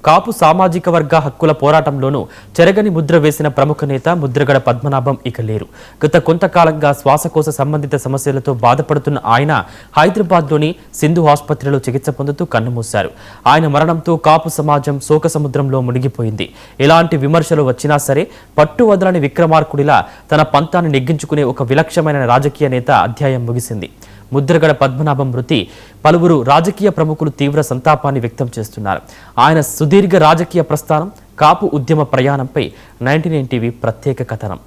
కాపు సామాజిక వర్గ హక్కుల పోరాటంలోనూ చెరగని ముద్ర వేసిన ప్రముఖ నేత ముద్రగడ పద్మనాభం ఇక లేరు. గత కొంతకాలంగా శ్వాసకోశ సంబంధిత సమస్యలతో బాధపడుతున్న ఆయన హైదరాబాద్లోని సింధు ఆసుపత్రిలో చికిత్స పొందుతూ కన్నుమూశారు. ఆయన మరణంతో కాపు సమాజం శోక సముద్రంలో మునిగిపోయింది. ఎలాంటి విమర్శలు వచ్చినా సరే పట్టు వదలని విక్రమార్కుడిలా తన పంతాన్ని నెగ్గించుకునే ఒక విలక్షణమైన రాజకీయ నేత అధ్యాయం ముగిసింది. ముద్రగడ పద్మనాభం మృతి పలువురు రాజకీయ ప్రముఖులు తీవ్ర సంతాపాన్ని వ్యక్తం చేస్తున్నారు. ఆయన సుదీర్ఘ రాజకీయ ప్రస్థానం, కాపు ఉద్యమ ప్రయాణంపై 99 టీవీ ప్రత్యేక కథనం.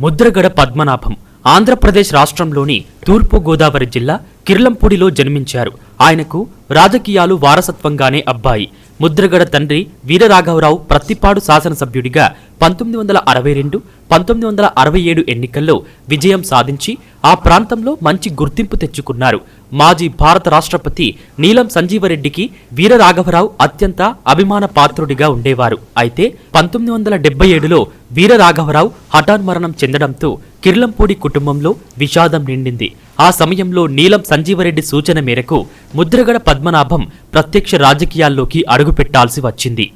ముద్రగడ పద్మనాభం ఆంధ్రప్రదేశ్ రాష్ట్రంలోని తూర్పు గోదావరి జిల్లా కిర్లంపూడిలో జన్మించారు. ఆయనకు రాజకీయాలు వారసత్వంగానే అబ్బాయి. ముద్రగడ తండ్రి వీరరాఘవరావు ప్రత్తిపాడు శాసనసభ్యుడిగా 1962, 1967 ఎన్నికల్లో విజయం సాధించి ఆ ప్రాంతంలో మంచి గుర్తింపు తెచ్చుకున్నారు. మాజీ భారత రాష్ట్రపతి నీలం సంజీవరెడ్డికి వీరరాఘవరావు అత్యంత అభిమాన పాత్రుడిగా ఉండేవారు. అయితే 1977లో వీరరాఘవరావు హఠాన్మరణం చెందడంతో కిర్లంపూడి కుటుంబంలో విషాదం నిండింది. ఆ సమయంలో నీలం సంజీవరెడ్డి సూచన మేరకు ముద్రగడ పద్మనాభం ప్రత్యక్ష రాజకీయాల్లోకి అడుగుపెట్టాల్సి వచ్చింది.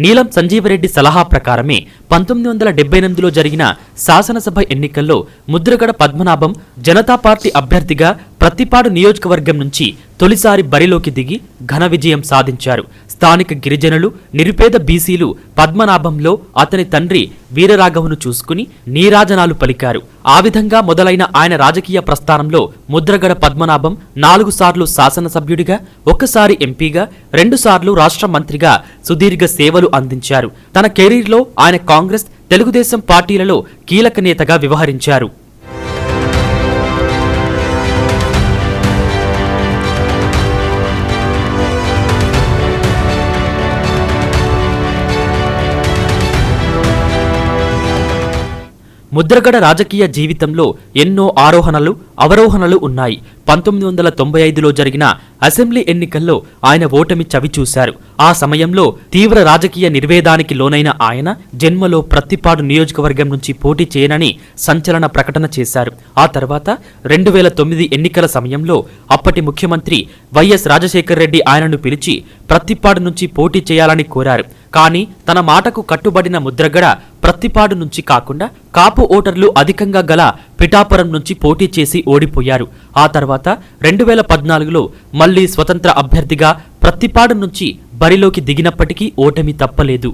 నీలం సంజీవరెడ్డి సలహా ప్రకారమే 1978లో జరిగిన శాసనసభ ఎన్నికల్లో ముద్రగడ పద్మనాభం జనతా పార్టీ అభ్యర్థిగా ప్రత్తిపాడు నియోజకవర్గం నుంచి తొలిసారి బరిలోకి దిగి ఘన విజయం సాధించారు. స్థానిక గిరిజనులు, నిరుపేద బీసీలు పద్మనాభంలో అతని తండ్రి వీరరాఘవను చూసుకుని నీరాజనాలు పలికారు. ఆ విధంగా మొదలైన ఆయన రాజకీయ ప్రస్థానంలో ముద్రగడ పద్మనాభం 4 సార్లు శాసనసభ్యుడిగా, 1 సారి ఎంపీగా, 2 సార్లు రాష్ట్ర మంత్రిగా సుదీర్ఘ సేవలు అందించారు. తన కెరీర్లో ఆయన కాంగ్రెస్, తెలుగుదేశం పార్టీలలో కీలక నేతగా వ్యవహరించారు. ముద్రగడ రాజకీయ జీవితంలో ఎన్నో ఆరోహణలు, అవరోహణలు ఉన్నాయి. 1995లో జరిగిన అసెంబ్లీ ఎన్నికల్లో ఆయన ఓటమి చవిచూశారు. ఆ సమయంలో తీవ్ర రాజకీయ నిర్వేదానికి లోనైన ఆయన జన్మలో ప్రత్తిపాడు నియోజకవర్గం నుంచి పోటీ చేయనని సంచలన ప్రకటన చేశారు. ఆ తర్వాత 2009 ఎన్నికల సమయంలో అప్పటి ముఖ్యమంత్రి వైఎస్ రాజశేఖర్ రెడ్డి ఆయనను పిలిచి ప్రత్తిపాడు నుంచి పోటీ చేయాలని కోరారు. కానీ తన మాటకు కట్టుబడిన ముద్రగడ ప్రత్తిపాడు నుంచి కాకుండా కాపు ఓటర్లు అధికంగా గల పిఠాపురం నుంచి పోటీ చేసి ఓడిపోయారు. ఆ తర్వాత 2014లో మళ్లీ స్వతంత్ర అభ్యర్థిగా ప్రత్తిపాడు నుంచి బరిలోకి దిగినప్పటికీ ఓటమి తప్పలేదు.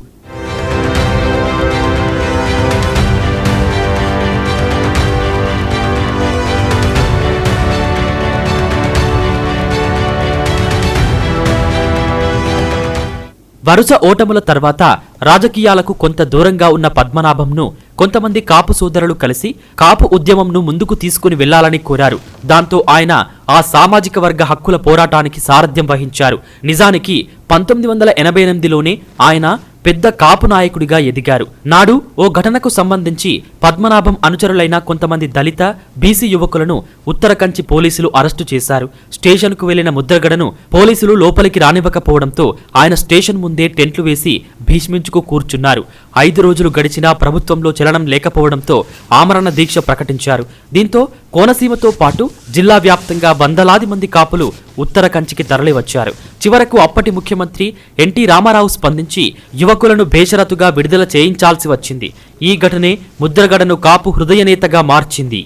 వరుస ఓటముల తర్వాత రాజకీయాలకు కొంత దూరంగా ఉన్న పద్మనాభంను కొంతమంది కాపు సోదరులు కలిసి కాపు ఉద్యమంను ముందుకు తీసుకుని వెళ్లాలని కోరారు. దాంతో ఆయన ఆ సామాజిక వర్గ హక్కుల పోరాటానికి సారథ్యం వహించారు. నిజానికి 1988లోనే ఆయన పెద్ద కాపు నాయకుడిగా ఎదిగారు. నాడు ఓ ఘటనకు సంబంధించి పద్మనాభం అనుచరులైన కొంతమంది దళిత, బీసీ యువకులను ఉత్తరకంచి పోలీసులు అరెస్టు చేశారు. స్టేషన్కు వెళ్లిన ముద్రగడను పోలీసులు లోపలికి రానివ్వకపోవడంతో ఆయన స్టేషన్ ముందే టెంట్లు వేసి భీష్మించుకు కూర్చున్నారు. 5 రోజులు గడిచినా ప్రభుత్వంలో చలనం లేకపోవడంతో ఆమరణ దీక్ష ప్రకటించారు. దీంతో కోనసీమతో పాటు జిల్లా వ్యాప్తంగా వందలాది మంది కాపులు ఉత్తరకంచికి తరలివచ్చారు. చివరకు అప్పటి ముఖ్యమంత్రి ఎన్టీ రామారావు స్పందించి యువకులను బేషరతుగా విడుదల చేయించాల్సి వచ్చింది. ఈ ఘటనే ముద్రగడను కాపు హృదయ నేతగా మార్చింది.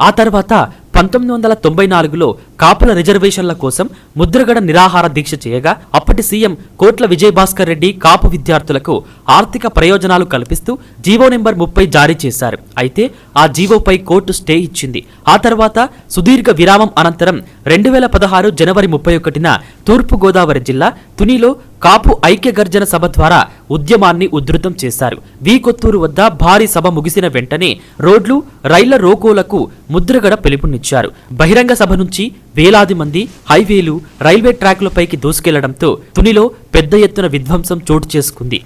ఆ తర్వాత 1994లో కాపుల రిజర్వేషన్ల కోసం ముద్రగడ నిరాహార దీక్ష చేయగా అప్పటి సీఎం కోట్ల విజయభాస్కర్ రెడ్డి కాపు విద్యార్థులకు ఆర్థిక ప్రయోజనాలు కల్పిస్తూ జీవో నెంబర్ 30 జారీ చేశారు. అయితే ఆ జీవోపై కోర్టు స్టే ఇచ్చింది. ఆ తర్వాత సుదీర్ఘ విరామం అనంతరం 2016 జనవరి 31న తూర్పు గోదావరి జిల్లా తునిలో కాపు ఐక్య గర్జన సభ ద్వారా ఉద్యమాన్ని ఉధృతం చేశారు. వి కొత్తూరు వద్ద భారీ సభ ముగిసిన వెంటనే రోడ్లు, రైళ్ల రోకోలకు ముద్రగడ పిలుపునిచ్చారు. బహిరంగ సభ నుంచి వేలాది మంది హైవేలు, రైల్వే ట్రాకులపైకి దూసుకెళ్లడంతో తునిలో పెద్ద ఎత్తున విధ్వంసం చోటు చేసుకుంది.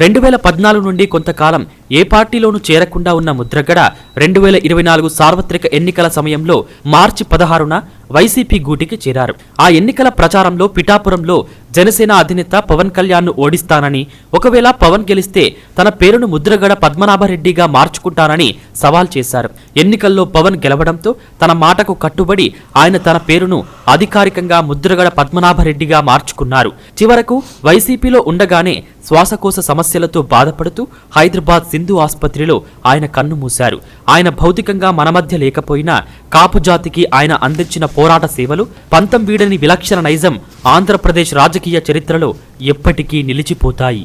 రెండు 2014 నుండి కొంతకాలం ఏ పార్టీలోనూ చేరకుండా ఉన్న ముద్రగడ 2024 సార్వత్రిక ఎన్నికల సమయంలో మార్చి 16న వైసీపీ గూటికి చేరారు. ఆ ఎన్నికల ప్రచారంలో పిఠాపురంలో జనసేన అధినేత పవన్ కళ్యాణ్ను ఓడిస్తానని, ఒకవేళ పవన్ గెలిస్తే తన పేరును ముద్రగడ పద్మనాభరెడ్డిగా మార్చుకుంటానని సవాల్ చేశారు. ఎన్నికల్లో పవన్ గెలవడంతో తన మాటకు కట్టుబడి ఆయన తన పేరును అధికారికంగా ముద్రగడ పద్మనాభరెడ్డిగా మార్చుకున్నారు. చివరకు వైసీపీలో ఉండగానే శ్వాసకోశ సమస్యలతో బాధపడుతూ హైదరాబాద్ సింధు ఆసుపత్రిలో ఆయన కన్నుమూశారు. ఆయన భౌతికంగా మన మధ్య లేకపోయినా కాపు జాతికి ఆయన అందించిన పోరాట సేవలు, పంతం వీడని విలక్షణ నైజం ఆంధ్రప్రదేశ్ రాజకీయ చరిత్రలో ఎప్పటికీ నిలిచిపోతాయి.